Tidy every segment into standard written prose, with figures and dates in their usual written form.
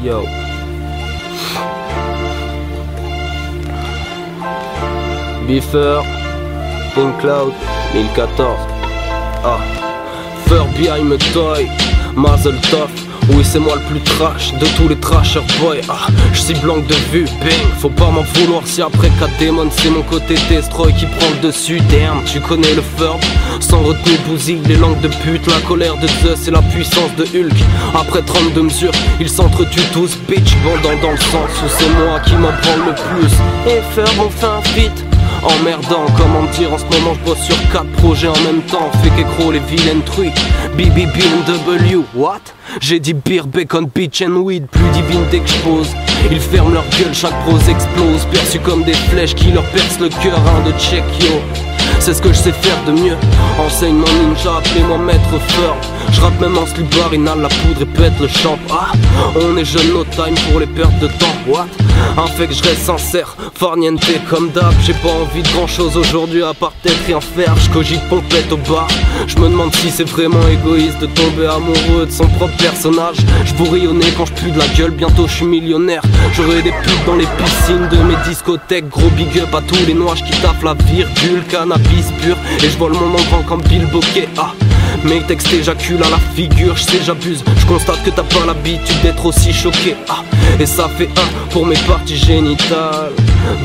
Yo. Biffer, Pink Cloud, 1014. Ah. Furby, me toy, Mazel Tov. Oui, c'est moi le plus trash de tous les trashers boy. Ah, je suis blanc de vue, bang. Faut pas m'en vouloir si après 4 démons c'est mon côté destroy qui prend le dessus. Damn, tu connais le Furb. Sans retenue bousille, les langues de pute, la colère de Zeus et la puissance de Hulk. Après 32 mesures, ils s'entretuent tous, bitch. Bandant dans le sens où c'est moi qui m'en prends le plus. Et Furb, on fait un feat. Emmerdant, comment dire, en ce moment je bosse sur 4 projets en même temps. Fait qu'écro les vilaines truies. BBBNW, what? J'ai dit beer, bacon, bitch and weed. Plus divine dès que je pose. Ils ferment leur gueule, chaque prose explose. Perçus comme des flèches qui leur percent le cœur. Un de check yo. C'est ce que je sais faire de mieux. Enseignement ninja, appelez-moi maître Furb. Je rappe même en slipbar, inhale la poudre et pète le champ. Ah, on est jeune, no time pour les pertes de temps. What? Un fait que je reste sincère, farniente comme d'hab. J'ai pas envie de grand chose aujourd'hui à part peut-être rien faire. Je cogite pompette au bar. Je me demande si c'est vraiment égoïste de tomber amoureux de son propre personnage. Je bourrillonnais quand je pue de la gueule, bientôt je suis millionnaire. J'aurai des putes dans les piscines de mes discothèques. Gros big up à tous les noirs qui tapent la virgule. Cannabis pur et je vole mon nom grand comme Bill Bokeh. Ah, mes textes éjaculent à la figure, je sais j'abuse. Je constate que t'as pas l'habitude d'être aussi choqué. Ah, et ça fait 1 pour mes parties génitales,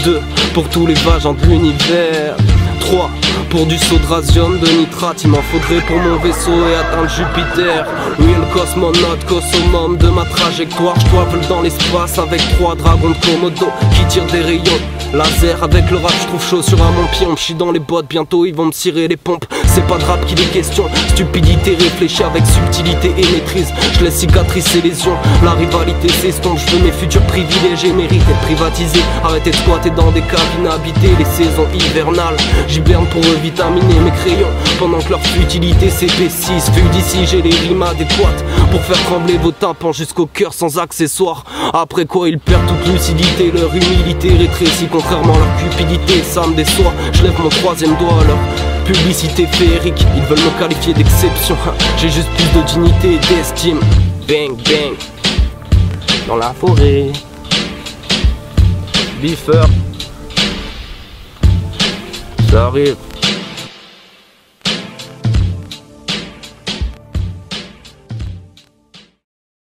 2 pour tous les vagins de l'univers, 3 pour du sodrasium de nitrate. Il m'en faudrait pour mon vaisseau et atteindre Jupiter. Oui, le cosmonaute, cosmomum de ma trajectoire. Je dois voler dans l'espace avec 3 dragons de Komodo qui tirent des rayons laser. Avec le rap je trouve chaud sur un mon pied. On me chie dans les bottes, bientôt ils vont me tirer les pompes. C'est pas de rap qu'il est question, stupidité réfléchie avec subtilité et maîtrise. Je laisse cicatricer les lésions, la rivalité s'estompe. Je veux mes futurs privilégiés méritent d'être privatisés. Arrêtez de squatter dans des cabines habitées les saisons hivernales. J'hiberne pour vitaminer mes crayons pendant que leur futilité s'épaississe. Vu d'ici j'ai les rimes adéquates pour faire trembler vos tympans jusqu'au cœur sans accessoires. Après quoi ils perdent toute lucidité, leur humilité rétrécit contrairement à leur cupidité. Ça me déçoit, je lève mon 3e doigt à leur publicité féerique. Ils veulent me qualifier d'exception. J'ai juste plus de dignité et d'estime. Bang bang dans la forêt. Biffer, ça arrive.